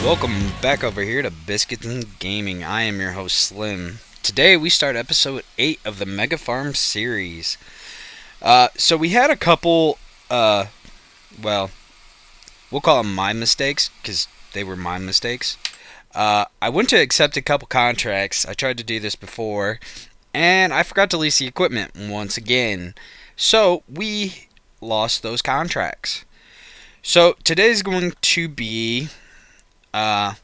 Welcome back over here to Biscuits and Gaming. I am your host Slim. Today we start episode 8 of the Mega Farm series. So we had a couple, well, we'll call them my mistakes because they were my mistakes. I went to accept a couple contracts. I tried to do this before, and I forgot to lease the equipment once again. So we lost those contracts. So today's going to be we're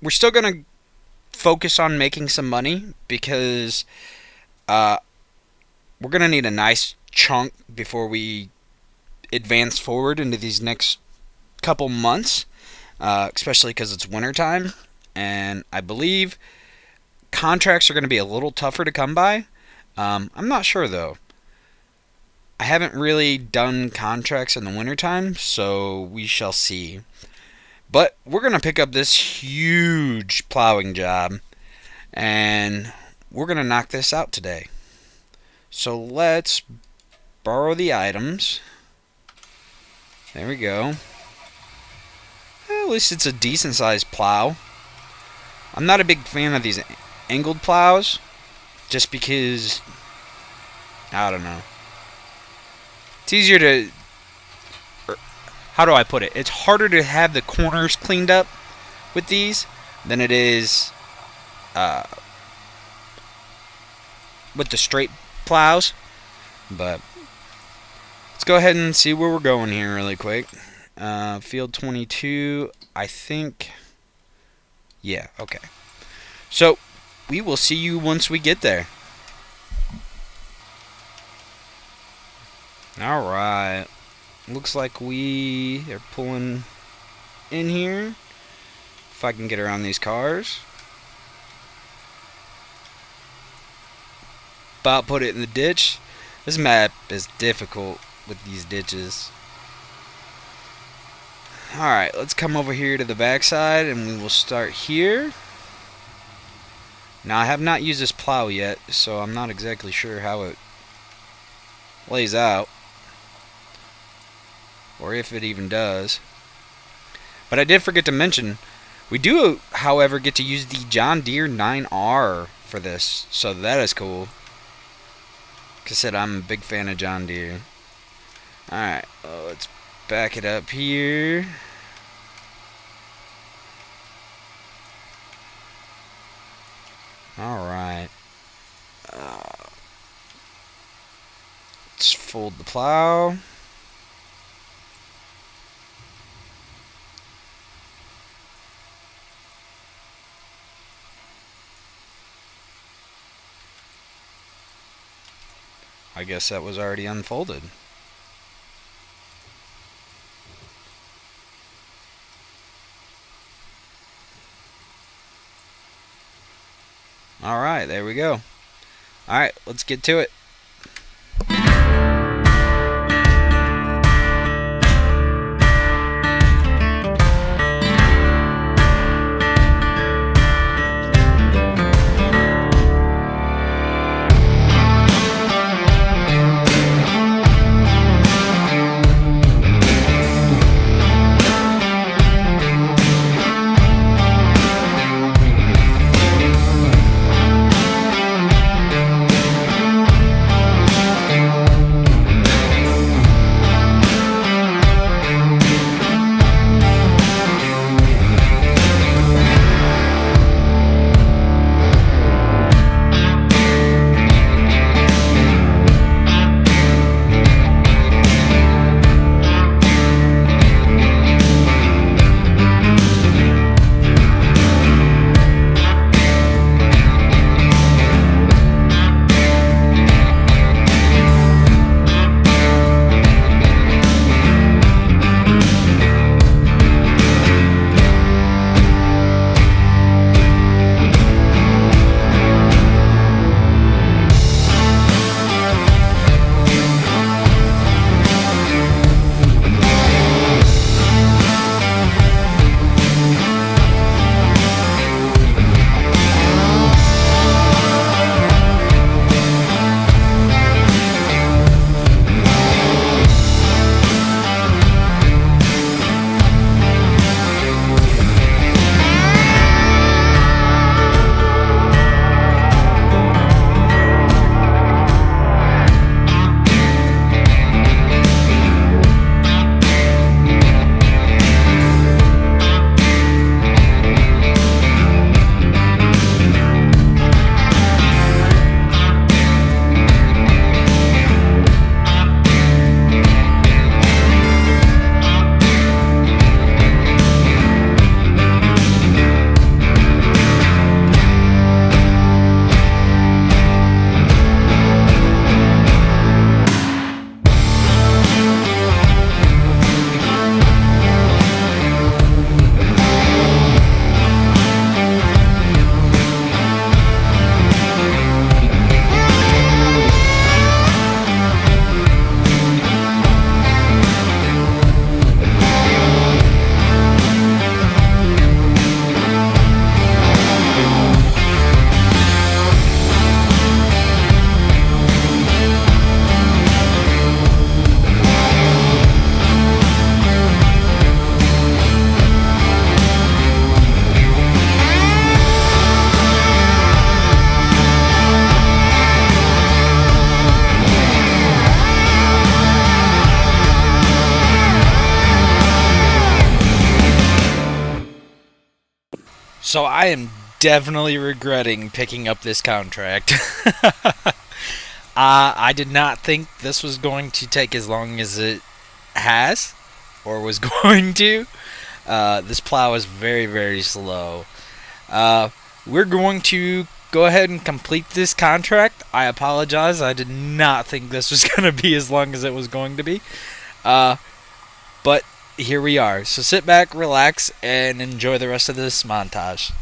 still going to focus on making some money because we're going to need a nice chunk before we advance forward into these next couple months, especially because it's wintertime, and I believe contracts are going to be a little tougher to come by. I'm not sure, though. I haven't really done contracts in the wintertime, so we shall see. But we're going to pick up this huge plowing job, and we're going to knock this out today. So let's borrow the items. There we go. At least it's a decent sized plow. I'm not a big fan of these angled plows, just because, I don't know. It's easier to, how do I put it? It's harder to have the corners cleaned up with these than it is with the straight plows. But let's go ahead and see where we're going here really quick. Field 22, I think. Yeah, okay. So we will see you once we get there. Alright. Looks like we are pulling in here. If I can get around these cars. About put it in the ditch. This map is difficult with these ditches. Alright, let's come over here to the backside and we will start here. Now I have not used this plow yet, so I'm not exactly sure how it lays out. Or if it even does. But I did forget to mention, we do, however, get to use the John Deere 9R for this. So that is cool. Like I said, I'm a big fan of John Deere. Alright, let's back it up here. Alright. Let's fold the plow. I guess that was already unfolded. Alright, there we go. Alright, let's get to it. So I am definitely regretting picking up this contract. I did not think this was going to take as long as it has, or was going to. This plow is very, very slow. Uh, we're going to go ahead and complete this contract. I apologize. I did not think this was going to be as long as it was going to be. Uh, but here we are. So sit back, relax, and enjoy the rest of this montage.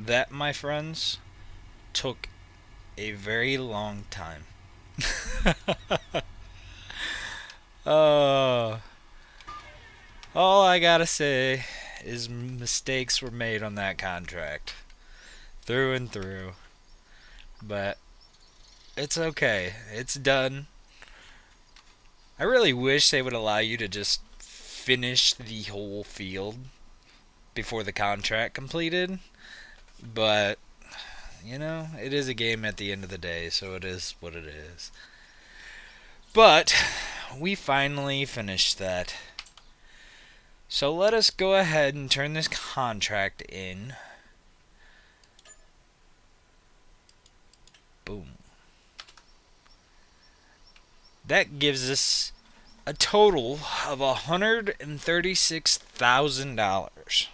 That, my friends, took a very long time. Oh, all I gotta say is mistakes were made on that contract. Through and through. But it's okay. It's done. I really wish they would allow you to just finish the whole field before the contract completed. But, it is a game at the end of the day, so it is what it is. But we finally finished that. So let us go ahead and turn this contract in. Boom. That gives us a total of $136,000.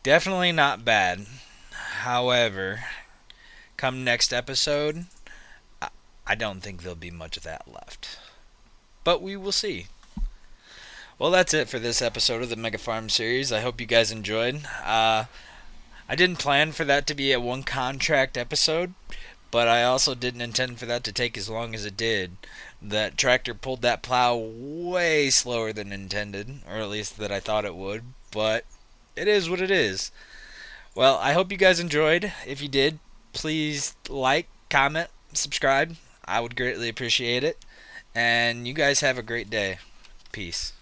Definitely not bad. However, come next episode, I don't think there'll be much of that left. But we will see. Well, that's it for this episode of the Mega Farm series. I hope you guys enjoyed. I didn't plan for that to be a one contract episode, but I also didn't intend for that to take as long as it did. That tractor pulled that plow way slower than intended, or at least that I thought it would, but it is what it is. Well, I hope you guys enjoyed. If you did, please like, comment, subscribe. I would greatly appreciate it. And you guys have a great day. Peace.